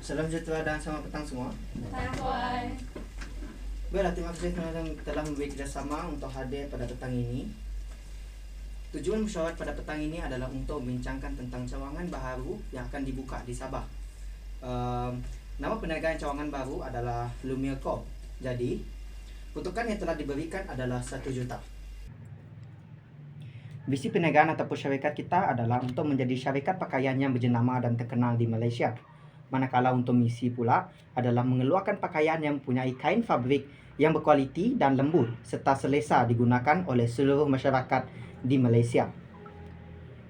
Salam sejahtera dan selamat petang semua. Sampai. Baiklah, terima kasih teman-teman telah memberi kerjasama untuk hadir pada petang ini. Tujuan mesyuarat pada petang ini adalah untuk membincangkan tentang cawangan baharu yang akan dibuka di Sabah. Nama perniagaan cawangan baru adalah Lumiere Corp. Jadi, peruntukan yang telah diberikan adalah 1 juta. Visi perniagaan ataupun syarikat kita adalah untuk menjadi syarikat pakaian yang berjenama dan terkenal di Malaysia. Manakala untuk misi pula adalah mengeluarkan pakaian yang mempunyai kain fabrik yang berkualiti dan lembut serta selesa digunakan oleh seluruh masyarakat di Malaysia.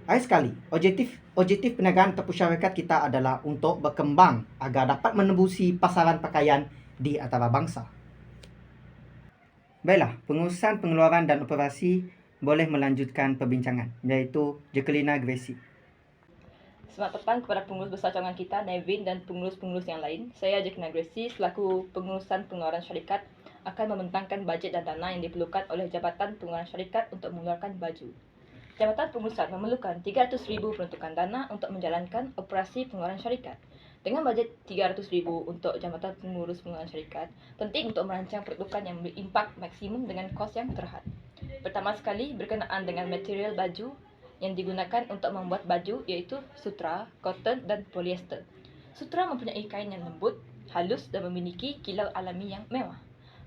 Akhir sekali, objektif perniagaan ataupun syarikat kita adalah untuk berkembang agar dapat menembusi pasaran pakaian di antarabangsa. Baiklah, pengurusan pengeluaran dan operasi boleh melanjutkan perbincangan, iaitu Jacqueline Gracie. Selamat petang kepada pengurus besar cawangan kita, Nevin, dan pengurus-pengurus yang lain. Saya Jacqueline Gracie, selaku pengurusan pengeluaran syarikat, akan membentangkan bajet dan dana yang diperlukan oleh Jabatan Pengeluaran Syarikat untuk mengeluarkan baju. Jabatan Pengurusan memerlukan 300,000 peruntukan dana untuk menjalankan operasi pengeluaran syarikat. Dengan bajet 300,000 untuk Jabatan Pengurus Pengeluaran Syarikat, penting untuk merancang peruntukan yang berimpak maksimum dengan kos yang terhad. Pertama sekali, berkenaan dengan material baju yang digunakan untuk membuat baju, iaitu sutra, cotton, dan polyester. Sutra mempunyai kain yang lembut, halus, dan memiliki kilau alami yang mewah.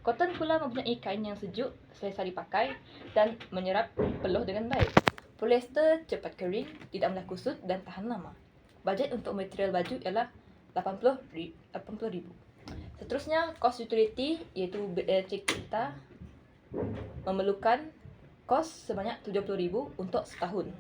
Cotton pula mempunyai kain yang sejuk, selesa dipakai, dan menyerap peluh dengan baik. Polyester cepat kering, tidak mudah kusut, dan tahan lama. Bajet untuk material baju ialah 80,000. Seterusnya, kos utility, iaitu BLC kita memerlukan kos sebanyak 70,000 untuk setahun.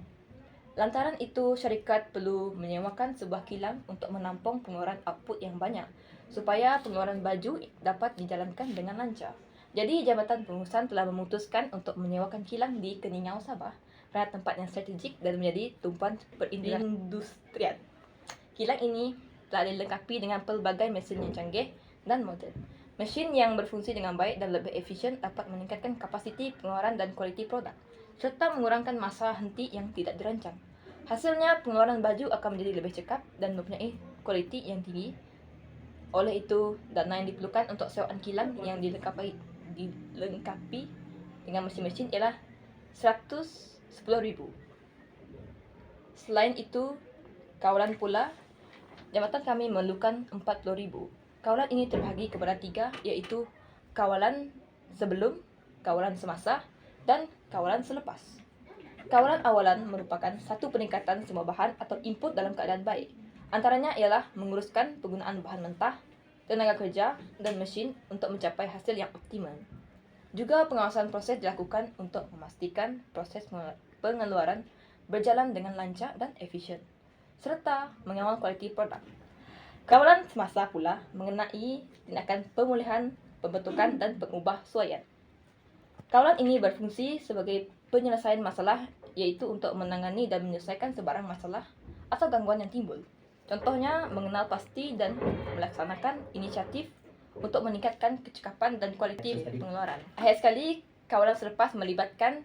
Lantaran itu, syarikat perlu menyewakan sebuah kilang untuk menampung pengeluaran output yang banyak supaya pengeluaran baju dapat dijalankan dengan lancar. Jadi, Jabatan Pengurusan telah memutuskan untuk menyewakan kilang di Keningau, Sabah, kerana tempat yang strategik dan menjadi tumpuan perindustrian. Kilang ini telah dilengkapi dengan pelbagai mesin yang canggih dan moden. Mesin yang berfungsi dengan baik dan lebih efisien dapat meningkatkan kapasiti pengeluaran dan kualiti produk, serta mengurangkan masa henti yang tidak dirancang. Hasilnya, pengeluaran baju akan menjadi lebih cekap dan mempunyai kualiti yang tinggi. Oleh itu, dana yang diperlukan untuk sewaan kilang yang dilengkapi dengan mesin-mesin ialah 110,000. Selain itu, kawalan pula, jabatan kami memerlukan 40,000. Kawalan ini terbahagi kepada 3, iaitu kawalan sebelum, kawalan semasa, dan kawalan selepas. Kawalan awalan merupakan satu peningkatan semua bahan atau input dalam keadaan baik. Antaranya ialah menguruskan penggunaan bahan mentah, tenaga kerja, dan mesin untuk mencapai hasil yang optimal. Juga pengawasan proses dilakukan untuk memastikan proses pengeluaran berjalan dengan lancar dan efisien, serta mengawal kualiti produk. Kawalan semasa pula mengenai tindakan pemulihan, pembentukan, dan pengubahsuaian. Kawalan ini berfungsi sebagai penyelesaian masalah, iaitu untuk menangani dan menyelesaikan sebarang masalah atau gangguan yang timbul. Contohnya, mengenal pasti dan melaksanakan inisiatif untuk meningkatkan kecekapan dan kualiti pengeluaran. Akhir sekali, kawalan selepas melibatkan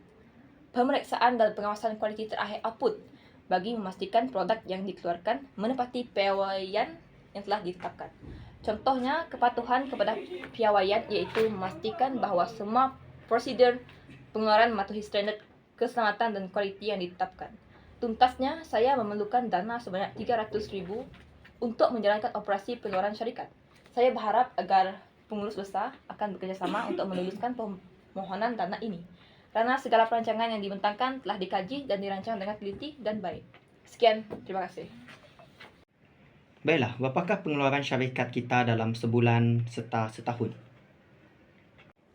pemeriksaan dan pengawasan kualiti terakhir output bagi memastikan produk yang dikeluarkan menepati piawaian yang telah ditetapkan. Contohnya, kepatuhan kepada piawaian iaitu memastikan bahawa semua prosedur pengeluaran mematuhi standard keselamatan dan kualiti yang ditetapkan. Tuntasnya, saya memerlukan dana sebanyak 300,000 untuk menjalankan operasi pengeluaran syarikat. Saya berharap agar pengurus besar akan bekerjasama untuk meluluskan permohonan dana ini, kerana segala perancangan yang dibentangkan telah dikaji dan dirancang dengan teliti dan baik. Sekian, terima kasih. Baiklah, berapakah pengeluaran syarikat kita dalam sebulan serta setahun?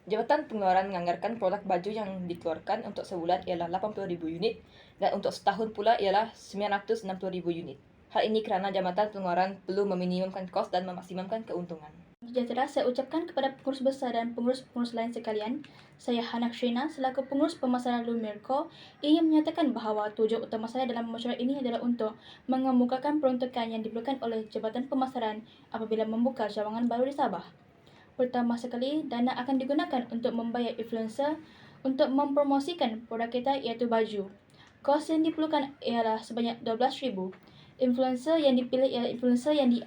Jabatan Pengeluaran menganggarkan produk baju yang dikeluarkan untuk sebulan ialah 80,000 unit dan untuk setahun pula ialah 960,000 unit. Hal ini kerana Jabatan Pengeluaran perlu meminimumkan kos dan memaksimumkan keuntungan. Sejahtera saya ucapkan kepada pengurus besar dan pengurus-pengurus lain sekalian. Saya Hana Shrina selaku pengurus pemasaran Lumiere Corp ingin menyatakan bahawa tujuan utama saya dalam mesyuarat ini adalah untuk mengemukakan peruntukan yang diperlukan oleh Jabatan Pemasaran apabila membuka cawangan baru di Sabah. Pertama sekali, dana akan digunakan untuk membayar influencer untuk mempromosikan produk kita iaitu baju. Kos yang diperlukan ialah sebanyak 12,000. Influencer yang dipilih ialah influencer yang di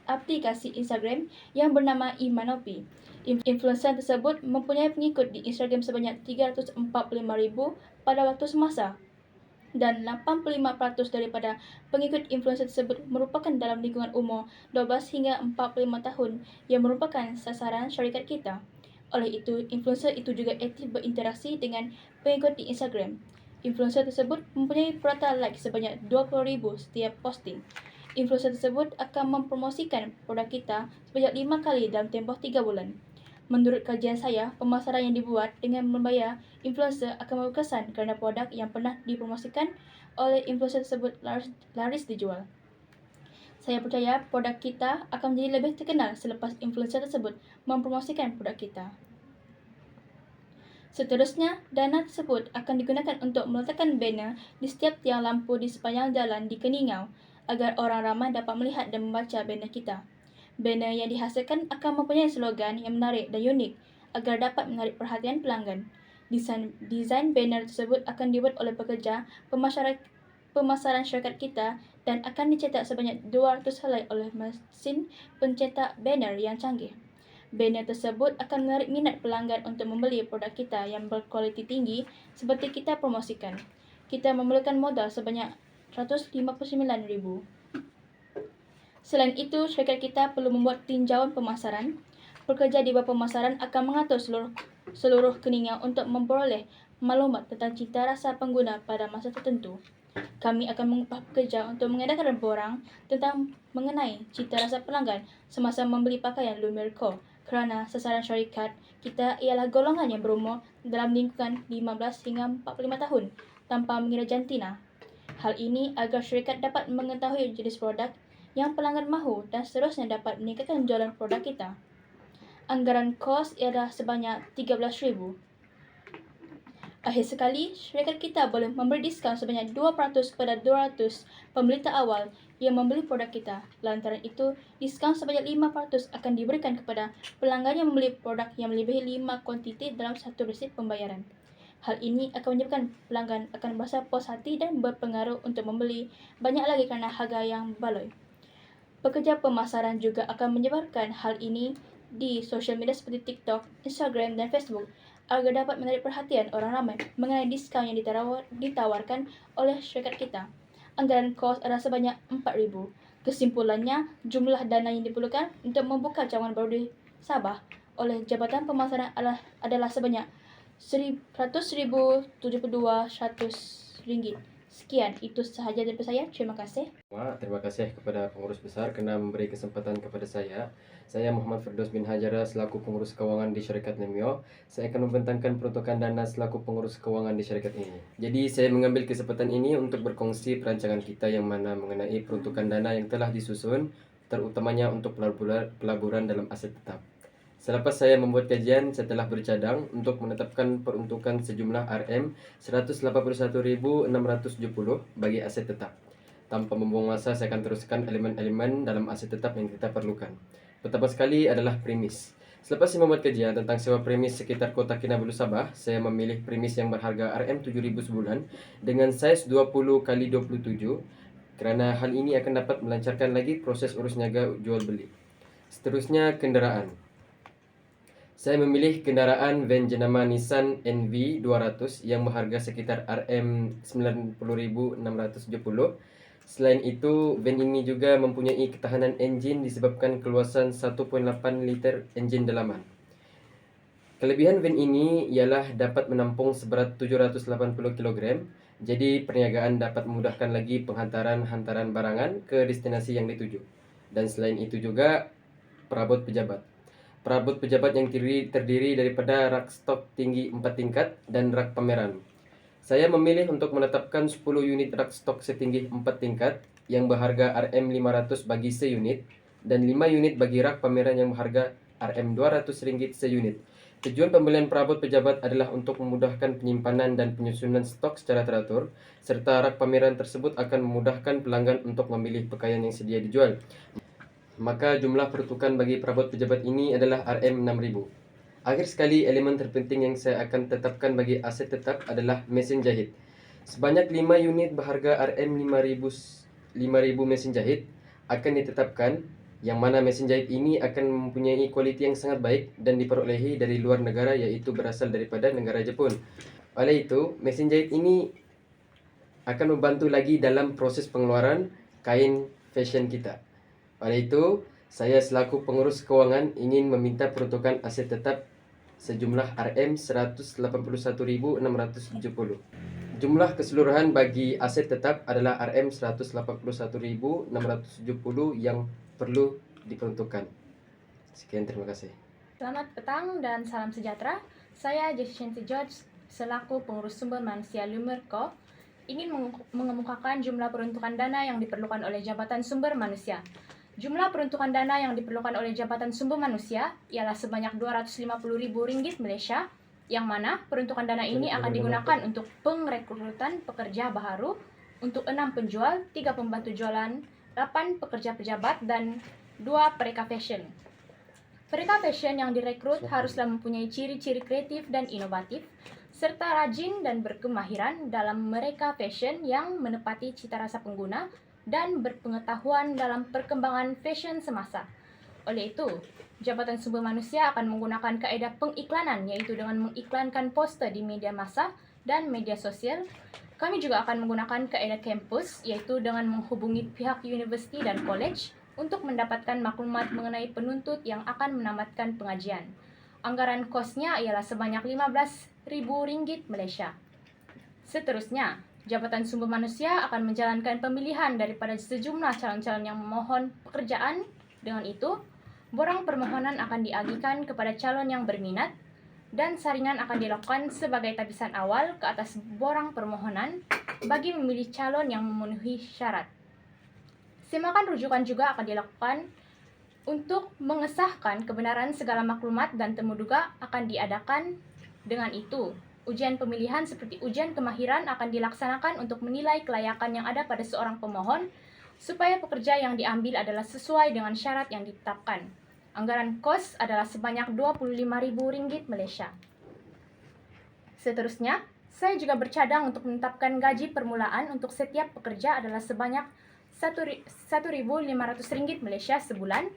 aplikasi Instagram yang bernama Imanopi. Influencer tersebut mempunyai pengikut di Instagram sebanyak 345,000 pada waktu semasa, dan 85% daripada pengikut influencer tersebut merupakan dalam lingkungan umur 12 hingga 45 tahun yang merupakan sasaran syarikat kita. Oleh itu, influencer itu juga aktif berinteraksi dengan pengikut di Instagram. Influencer tersebut mempunyai purata like sebanyak 20,000 setiap posting. Influencer tersebut akan mempromosikan produk kita sebanyak 5 kali dalam tempoh 3 bulan. Menurut kajian saya, pemasaran yang dibuat dengan membayar influencer akan berkesan kerana produk yang pernah dipromosikan oleh influencer tersebut laris dijual. Saya percaya produk kita akan menjadi lebih terkenal selepas influencer tersebut mempromosikan produk kita. Seterusnya, dana tersebut akan digunakan untuk meletakkan banner di setiap tiang lampu di sepanjang jalan di Keningau agar orang ramai dapat melihat dan membaca banner kita. Banner yang dihasilkan akan mempunyai slogan yang menarik dan unik agar dapat menarik perhatian pelanggan. Desain banner tersebut akan dibuat oleh pekerja pemasaran syarikat kita dan akan dicetak sebanyak 200 helai oleh mesin pencetak banner yang canggih. Banner tersebut akan menarik minat pelanggan untuk membeli produk kita yang berkualiti tinggi seperti kita promosikan. Kita memerlukan modal sebanyak 159,000. Selain itu, syarikat kita perlu membuat tinjauan pemasaran. Pekerja di bawah pemasaran akan mengatur seluruh Keningau untuk memperoleh maklumat tentang cita rasa pengguna pada masa tertentu. Kami akan mengupah pekerja untuk mengadakan borang tentang mengenai cita rasa pelanggan semasa membeli pakaian Lumirco, kerana sasaran syarikat kita ialah golongan yang berumur dalam lingkungan 15 hingga 45 tahun tanpa mengira jantina. Hal ini agar syarikat dapat mengetahui jenis produk yang pelanggan mahu dan seterusnya dapat meningkatkan jualan produk kita. Anggaran kos ialah sebanyak 13,000. Akhir sekali, syarikat kita boleh memberi diskaun sebanyak 2% kepada 200 pembeli awal yang membeli produk kita. Lantaran itu, diskaun sebanyak 5% akan diberikan kepada pelanggan yang membeli produk yang melebihi 5 kuantiti dalam satu resip pembayaran. Hal ini akan menyebabkan pelanggan akan merasa puas hati dan berpengaruh untuk membeli banyak lagi kerana harga yang baloi. Pekerja pemasaran juga akan menyebarkan hal ini di sosial media seperti TikTok, Instagram, dan Facebook agar dapat menarik perhatian orang ramai mengenai diskaun yang ditawarkan oleh syarikat kita. Anggaran kos adalah sebanyak 4,000. Kesimpulannya, jumlah dana yang diperlukan untuk membuka cawangan baru di Sabah oleh Jabatan Pemasaran adalah sebanyak RM100,072. Sekian, itu sahaja dari saya. Terima kasih. Terima kasih kepada pengurus besar kerana memberi kesempatan kepada saya. Saya Muhammad Firdaus bin Hajara selaku pengurus kewangan di syarikat Nemio. Saya akan membentangkan peruntukan dana selaku pengurus kewangan di syarikat ini. Jadi saya mengambil kesempatan ini untuk berkongsi perancangan kita yang mana mengenai peruntukan dana yang telah disusun, terutamanya untuk pelaburan dalam aset tetap. Selepas saya membuat kajian, saya telah bercadang untuk menetapkan peruntukan sejumlah RM181,670 bagi aset tetap. Tanpa membuang masa, saya akan teruskan elemen-elemen dalam aset tetap yang kita perlukan. Pertama sekali adalah premis. Selepas saya membuat kajian tentang sewa premis sekitar kota Kinabalu Sabah, saya memilih premis yang berharga RM7,000 sebulan dengan saiz 20x27 kerana hal ini akan dapat melancarkan lagi proses urus niaga jual beli. Seterusnya, kenderaan. Saya memilih kendaraan van jenama Nissan NV 200 yang berharga sekitar RM90,670. Selain itu, van ini juga mempunyai ketahanan enjin disebabkan keluasan 1.8 liter enjin dalaman. Kelebihan van ini ialah dapat menampung seberat 780 kg, jadi perniagaan dapat memudahkan lagi hantaran barangan ke destinasi yang dituju. Dan selain itu juga perabot pejabat. Perabot pejabat yang terdiri daripada rak stok tinggi 4 tingkat dan rak pameran. Saya memilih untuk menetapkan 10 unit rak stok setinggi 4 tingkat yang berharga RM500 bagi seunit dan 5 unit bagi rak pameran yang berharga RM200 seunit. Tujuan pembelian perabot pejabat adalah untuk memudahkan penyimpanan dan penyusunan stok secara teratur, serta rak pameran tersebut akan memudahkan pelanggan untuk memilih pakaian yang sedia dijual. Maka jumlah peruntukan bagi perabot pejabat ini adalah RM6,000. Akhir sekali, elemen terpenting yang saya akan tetapkan bagi aset tetap adalah mesin jahit. Sebanyak 5 unit berharga RM5,000 5.000 mesin jahit akan ditetapkan, yang mana mesin jahit ini akan mempunyai kualiti yang sangat baik dan diperolehi dari luar negara, yaitu berasal daripada negara Jepun. Oleh itu, mesin jahit ini akan membantu lagi dalam proses pengeluaran kain fashion kita. Oleh itu, saya selaku pengurus keuangan ingin meminta peruntukan aset tetap sejumlah Rm181.670. Jumlah keseluruhan bagi aset tetap adalah Rm181.670 yang perlu diperuntukkan. Sekian, terima kasih. Selamat petang dan salam sejahtera. Saya Jessica George selaku pengurus sumber manusia Lumerco ingin mengemukakan jumlah peruntukan dana yang diperlukan oleh Jabatan Sumber Manusia. Jumlah peruntukan dana yang diperlukan oleh Jabatan Sumber Manusia ialah sebanyak Rp250.000 Malaysia, yang mana peruntukan dana ini akan digunakan untuk pengrekrutan pekerja baru untuk 6 penjual, 3 pembantu jualan, 8 pekerja pejabat, dan 2 pereka fashion. Pereka fashion yang direkrut haruslah mempunyai ciri-ciri kreatif dan inovatif, serta rajin dan berkemahiran dalam mereka fashion yang menepati cita rasa pengguna dan berpengetahuan dalam perkembangan fashion semasa. Oleh itu, Jabatan Sumber Manusia akan menggunakan kaedah pengiklanan, yaitu dengan mengiklankan poster di media massa dan media sosial. Kami juga akan menggunakan kaedah kampus, yaitu dengan menghubungi pihak universiti dan college untuk mendapatkan maklumat mengenai penuntut yang akan menamatkan pengajian. Anggaran kosnya ialah sebanyak Rp15.000 Malaysia. Seterusnya, Jabatan Sumber Manusia akan menjalankan pemilihan daripada sejumlah calon-calon yang memohon pekerjaan. Dengan itu, borang permohonan akan diagikan kepada calon yang berminat dan saringan akan dilakukan sebagai tabisan awal ke atas borang permohonan bagi memilih calon yang memenuhi syarat. Semakan rujukan juga akan dilakukan untuk mengesahkan kebenaran segala maklumat dan temu duga akan diadakan. Dengan itu, ujian pemilihan seperti ujian kemahiran akan dilaksanakan untuk menilai kelayakan yang ada pada seorang pemohon supaya pekerja yang diambil adalah sesuai dengan syarat yang ditetapkan. Anggaran kos adalah sebanyak Rp25.000 Malaysia. Seterusnya, saya juga bercadang untuk menetapkan gaji permulaan untuk setiap pekerja adalah sebanyak Rp1.500 Malaysia sebulan.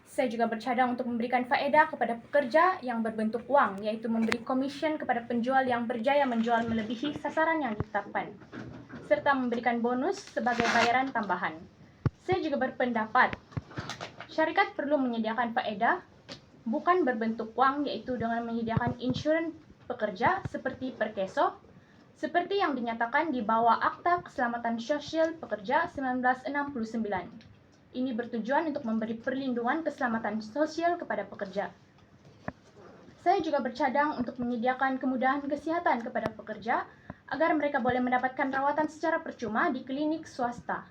Saya juga bercadang untuk memberikan faedah kepada pekerja yang berbentuk wang, yaitu memberi komisen kepada penjual yang berjaya menjual melebihi sasaran yang ditetapkan, serta memberikan bonus sebagai bayaran tambahan. Saya juga berpendapat, syarikat perlu menyediakan faedah bukan berbentuk wang, yaitu dengan menyediakan insurans pekerja seperti Perkeso, seperti yang dinyatakan di bawah Akta Keselamatan Sosial Pekerja 1969. Ini bertujuan untuk memberi perlindungan keselamatan sosial kepada pekerja. Saya juga bercadang untuk menyediakan kemudahan kesehatan kepada pekerja agar mereka boleh mendapatkan rawatan secara percuma di klinik swasta.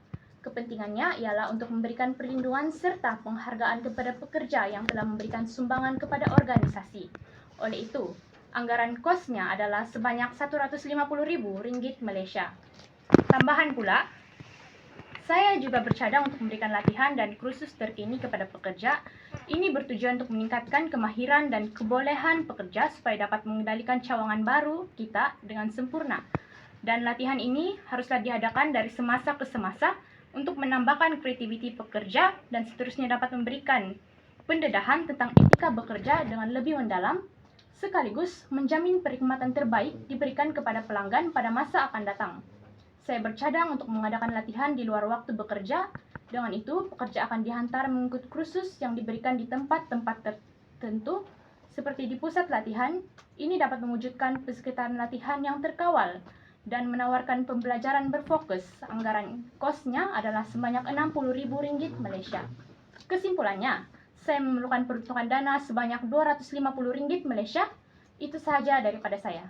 Kepentingannya ialah untuk memberikan perlindungan serta penghargaan kepada pekerja yang telah memberikan sumbangan kepada organisasi. Oleh itu, anggaran kosnya adalah sebanyak Rp150.000 Malaysia. Tambahan pula, saya juga bercadang untuk memberikan latihan dan kursus terkini kepada pekerja. Ini bertujuan untuk meningkatkan kemahiran dan kebolehan pekerja supaya dapat mengendalikan cawangan baru kita dengan sempurna. Dan latihan ini haruslah diadakan dari semasa ke semasa untuk menambahkan kreativiti pekerja dan seterusnya dapat memberikan pendedahan tentang etika bekerja dengan lebih mendalam, sekaligus menjamin perkhidmatan terbaik diberikan kepada pelanggan pada masa akan datang. Saya bercadang untuk mengadakan latihan di luar waktu bekerja. Dengan itu, pekerja akan dihantar mengikuti kursus yang diberikan di tempat-tempat tertentu, seperti di pusat latihan. Ini dapat mewujudkan persekitaran latihan yang terkawal dan menawarkan pembelajaran berfokus. Anggaran kosnya adalah sebanyak Rp60.000 Malaysia. Kesimpulannya, saya memerlukan peruntukan dana sebanyak Rp250 Malaysia. Itu sahaja daripada saya.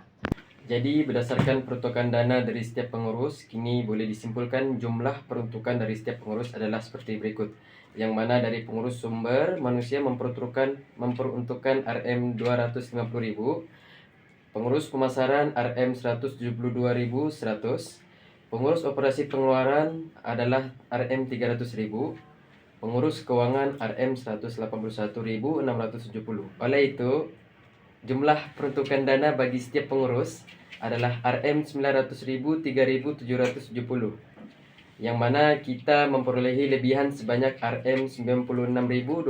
Jadi, berdasarkan peruntukan dana dari setiap pengurus, kini boleh disimpulkan jumlah peruntukan dari setiap pengurus adalah seperti berikut. Yang mana dari pengurus sumber manusia memperuntukkan Rm250.000, pengurus pemasaran Rm172.100, pengurus operasi pengeluaran adalah Rm300.000, pengurus keuangan Rm181.670. Oleh itu, jumlah peruntukan dana bagi setiap pengurus adalah Rm900.000 3.770. yang mana kita memperolehi lebihan sebanyak RM96.230.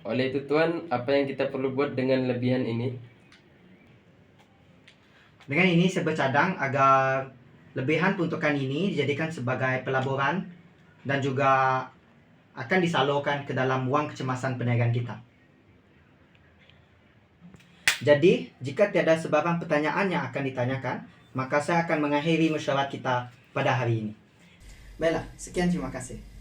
Oleh itu Tuan, apa yang kita perlu buat dengan lebihan ini? Dengan ini saya bercadang agar lebihan peruntukan ini dijadikan sebagai pelaburan dan juga akan disalurkan ke dalam wang kecemasan perniagaan kita. Jadi, jika tiada sebarang pertanyaan yang akan ditanyakan, maka saya akan mengakhiri mesyuarat kita pada hari ini. Baiklah, sekian, terima kasih.